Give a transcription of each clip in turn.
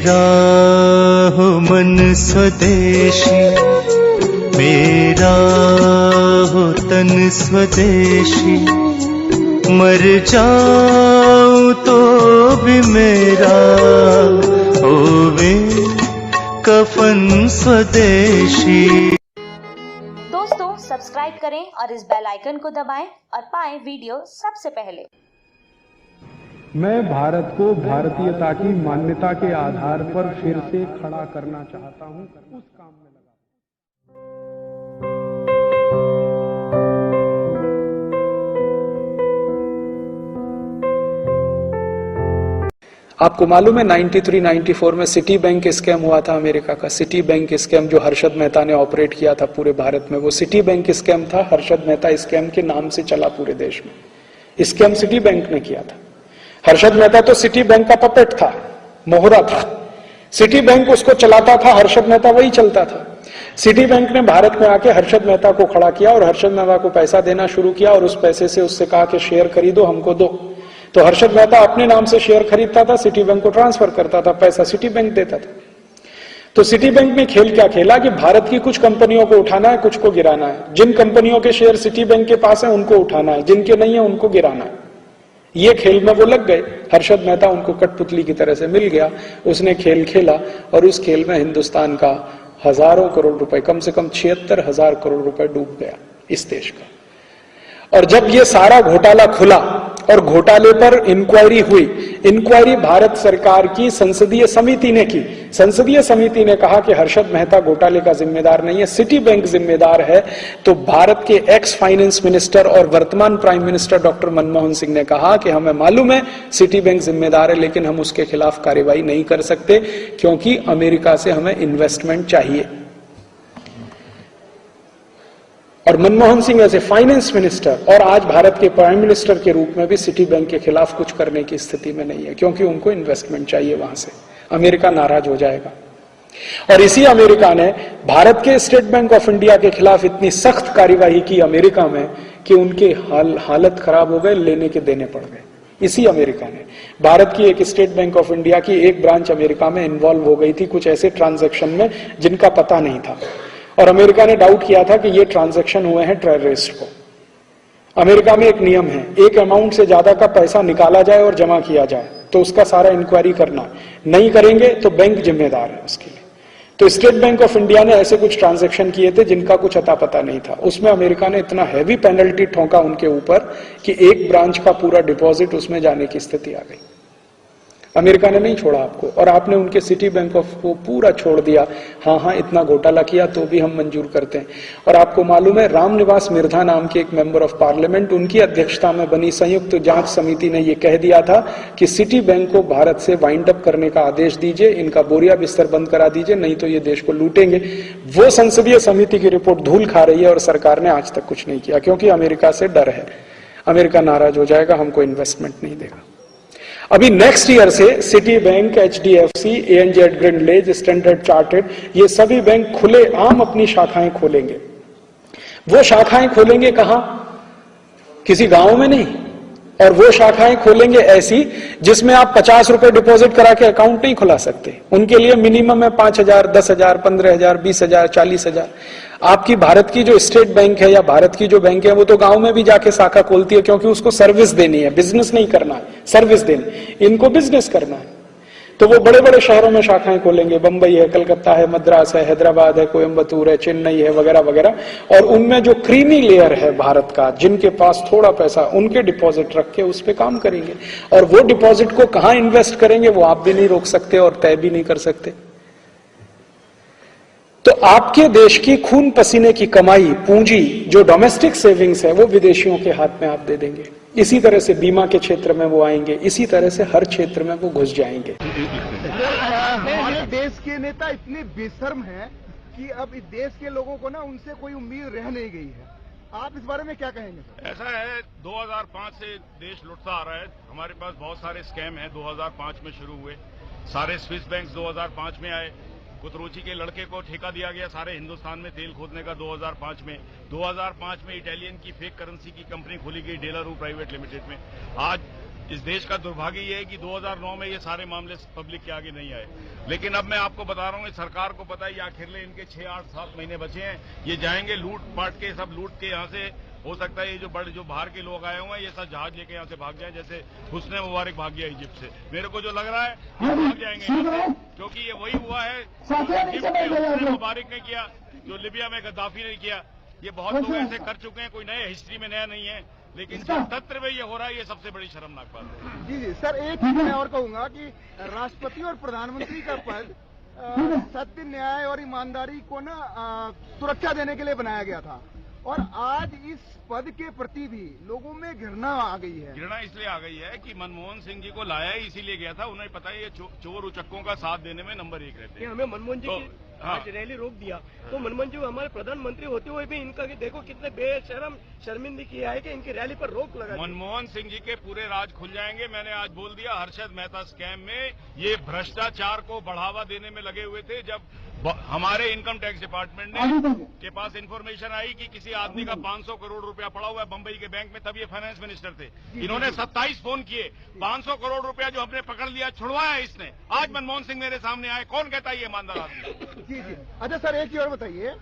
मेरा हो मन स्वदेशी, मेरा हो तन स्वदेशी, मर जाऊं तो भी मेरा होवे कफन स्वदेशी। दोस्तों सब्सक्राइब करें और इस बेल आइकन को दबाएं और पाएं वीडियो सबसे पहले। मैं भारत को भारतीयता की मान्यता के आधार पर फिर से खड़ा करना चाहता हूं, उस काम में लगा। आपको मालूम है 93-94 में सिटी बैंक स्कैम हुआ था अमेरिका का। सिटी बैंक स्कैम जो हर्षद मेहता ने ऑपरेट किया था पूरे भारत में, वो सिटी बैंक स्कैम था। हर्षद मेहता स्कैम के नाम से चला पूरे देश में। स्कैम सिटी बैंक ने किया था। हर्षद मेहता तो सिटी बैंक का पपेट था, मोहरा था। सिटी बैंक उसको चलाता था, हर्षद मेहता वही चलता था। सिटी बैंक ने भारत में आके हर्षद मेहता को खड़ा किया और हर्षद मेहता को पैसा देना शुरू किया और उस पैसे से उससे कहा कि शेयर खरीदो, हमको दो। तो हर्षद मेहता अपने नाम से शेयर खरीदता था, सिटी बैंक को ट्रांसफर करता था, पैसा सिटी बैंक देता था। तो सिटी बैंक ने खेल क्या खेला कि भारत की कुछ कंपनियों को उठाना है, कुछ को गिराना है। जिन कंपनियों के शेयर सिटी बैंक के पास है उनको उठाना है, जिनके नहीं है उनको गिराना है। ये खेल में वो लग गए। हर्षद मेहता उनको कठपुतली की तरह से मिल गया। उसने खेल खेला और उस खेल में हिंदुस्तान का हजारों करोड़ रुपए, कम से कम 76,000 करोड़ रुपए डूब गया इस देश का। और जब ये सारा घोटाला खुला और घोटाले पर इंक्वायरी हुई, इंक्वायरी भारत सरकार की संसदीय समिति ने की। संसदीय समिति ने कहा कि हर्षद मेहता घोटाले का जिम्मेदार नहीं है, सिटी बैंक जिम्मेदार है। तो भारत के एक्स फाइनेंस मिनिस्टर और वर्तमान prime minister doctor Manmohan Singh ने कहा कि हमें मालूम है सिटी बैंक जिम्मेदार है, लेकिन हम उसके खिलाफ कार्रवाई नहीं कर सकते क्योंकि अमेरिका से हमें इन्वेस्टमेंट चाहिए। और मनमोहन सिंह ऐसे फाइनेंस मिनिस्टर और आज भारत के प्राइम मिनिस्टर के रूप में भी सिटी बैंक के खिलाफ कुछ करने की स्थिति में नहीं है, क्योंकि उनको इन्वेस्टमेंट चाहिए वहां से। अमेरिका नाराज हो जाएगा। और इसी अमेरिका ने भारत के स्टेट बैंक ऑफ इंडिया के खिलाफ इतनी सख्त कार्यवाही की अमेरिका में कि उनके हालत खराब हो गए, लेने के देने पड़ गए। इसी अमेरिका ने, भारत की एक स्टेट बैंक ऑफ इंडिया की एक ब्रांच अमेरिका में इन्वॉल्व हो गई थी कुछ ऐसे ट्रांजैक्शन में जिनका पता नहीं था, और अमेरिका ने डाउट किया था कि ये ट्रांजैक्शन हुए हैं टेररिस्ट को। अमेरिका में एक नियम है, एक अमाउंट से ज्यादा का पैसा निकाला जाए और जमा किया जाए तो उसका सारा इंक्वायरी करना, नहीं करेंगे तो बैंक जिम्मेदार है उसके लिए। तो स्टेट बैंक ऑफ इंडिया ने ऐसे कुछ ट्रांजैक्शन किए थे जिनका कुछ अता पता नहीं था। उसमें अमेरिका ने इतना हैवी पेनल्टी ठोका उनके ऊपर कि एक ब्रांच का पूरा डिपॉजिट उसमें जाने की स्थिति आ गई। अमेरिका ने नहीं छोड़ा आपको, और आपने उनके सिटी बैंक ऑफ को पूरा छोड़ दिया। हाँ, इतना घोटाला किया तो भी हम मंजूर करते हैं। और आपको मालूम है रामनिवास मिर्धा नाम के एक मेंबर ऑफ पार्लियामेंट, उनकी अध्यक्षता में बनी संयुक्त जांच समिति ने यह कह दिया था कि सिटी बैंक को भारत से वाइंड अप करने का आदेश दीजिए, इनका बोरिया बिस्तर बंद करा दीजिए, नहीं तो ये देश को लूटेंगे। वो संसदीय समिति की रिपोर्ट धूल खा रही है और सरकार ने आज तक कुछ नहीं किया, क्योंकि अमेरिका से डर है। अमेरिका नाराज हो जाएगा, हमको इन्वेस्टमेंट नहीं देगा। अभी नेक्स्ट ईयर से city bank, HDFC, ANZ Grindlays, standard chartered, ये सभी बैंक खुले आम अपनी शाखाएं खोलेंगे। वो शाखाएं खोलेंगे कहां? किसी गांव में नहीं। और वो शाखाएं खोलेंगे ऐसी जिसमें आप 50 रुपए डिपॉजिट करा के अकाउंट नहीं खुला सकते। उनके लिए मिनिमम है 5,000, 10,000, 15,000, 20,000, 40,000। आपकी भारत की जो स्टेट बैंक है या भारत की जो बैंक है वो तो गांव में भी जाके शाखा खोलती है, क्योंकि उसको सर्विस देनी है, बिजनेस नहीं करना है, सर्विस देनी। इनको बिजनेस करना है, तो वो बड़े बड़े शहरों में शाखाएं खोलेंगे। बंबई है, कलकत्ता है, मद्रास है, हैदराबाद है, कोयम्बतूर है, चेन्नई है, वगैरह वगैरह। और उनमें जो क्रीमी लेयर है भारत का, जिनके पास थोड़ा पैसा, उनके डिपॉजिट रख के उस पर काम करेंगे। और वो डिपॉजिट को कहां इन्वेस्ट करेंगे वो आप भी नहीं रोक सकते और तय भी नहीं कर सकते। तो आपके देश की खून पसीने की कमाई, पूंजी, जो डोमेस्टिक सेविंग्स है, वो विदेशियों के हाथ में आप दे देंगे। इसी तरह से बीमा के क्षेत्र में वो आएंगे, इसी तरह से हर क्षेत्र में वो घुस जाएंगे। हमारे देश के नेता इतने बेशर्म हैं कि अब इस देश के लोगों को ना उनसे कोई उम्मीद रह नहीं गई है। आप इस बारे में क्या कहेंगे सर? ऐसा है, 2005 से देश लुटता आ रहा है। हमारे पास बहुत सारे स्कैम हैं, 2005 में शुरू हुए। सारे स्विस बैंक 2005 में आए। कुतरुचि के लड़के को ठेका दिया गया सारे हिंदुस्तान में तेल खोदने का 2005 में। 2005 में इटालियन की फेक करेंसी की कंपनी खोली गई डेलारू प्राइवेट लिमिटेड में। आज इस देश का दुर्भाग्य ये है कि 2009 में ये सारे मामले पब्लिक के आगे नहीं आए। लेकिन अब मैं आपको बता रहा हूँ, सरकार को पता है ये आखिरले इनके 6, 8, 7 महीने बचे हैं, ये जाएंगे लूट पाट के, सब लूट के यहाँ से, हो सकता है ये जो बाहर के लोग आए हुए हैं ये सब जहाज लेके यहाँ से भाग जाए, जैसे हुस्ने मुबारक भाग गया इजिप्ट से। मेरे को जो लग रहा है ये भाग जाएंगे यहाँ से, क्योंकि ये वही हुआ है जो इजिप्ट में हुस्ने मुबारक ने किया, जो लिबिया में गद्दाफी ने किया। ये बहुत लोग ऐसे कर चुके हैं, कोई नए हिस्ट्री में नया नहीं है, लेकिन जिस तंत्र में ये हो रहा है ये सबसे बड़ी शर्मनाक बात है। जी सर, एक चीज मैं और कहूंगा कि राष्ट्रपति और प्रधानमंत्री का पद सत्य, न्याय और ईमानदारी को ना सुरक्षा देने के लिए बनाया गया था, और आज इस पद के प्रति भी लोगों में घृणा आ गई है। घृणा इसलिए आ गई है कि मनमोहन सिंह जी को लाया ही इसीलिए गया था, उन्हें पता है ये चोर उचक्कों का साथ देने में नंबर 1 रहते हैं। हमें मनमोहन जी तो, की आज रैली रोक दिया, तो मनमोहन जी हमारे प्रधानमंत्री होते हुए भी इनका देखो कितने बेशरम शर्मिंदगी किया है कि इनकी रैली पर रोक लगा दी। मनमोहन सिंह जी के पूरे राज खुल जाएंगे। मैंने आज बोल दिया, हर्षद मेहता स्कैम में ये भ्रष्टाचार को बढ़ावा देने में लगे हुए थे। जब हमारे इनकम टैक्स डिपार्टमेंट के पास इन्फॉर्मेशन आई कि किसी आदमी का 500 करोड़ रुपया पड़ा हुआ है बंबई के बैंक में, तब ये फाइनेंस मिनिस्टर थे, इन्होंने 27 फोन किए, 500 करोड़ रुपया जो हमने पकड़ लिया छुड़वाया इसने। आज मनमोहन सिंह मेरे सामने आए, कौन कहता है ये ईमानदार आदमी? जी। अच्छा सर, एक चीज और बताइए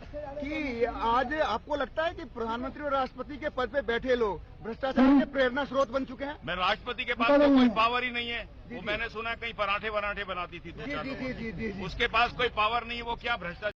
कि आज आपको लगता है कि प्रधानमंत्री और राष्ट्रपति के पद पे बैठे लोग भ्रष्टाचार के प्रेरणा स्रोत बन चुके हैं? मैं राष्ट्रपति के पास तो कोई पावर ही नहीं है, वो मैंने सुना कहीं पराठे बनाती थी 2-4 लोगों ने। उसके पास कोई पावर नहीं है, वो क्या भ्रष्टाचार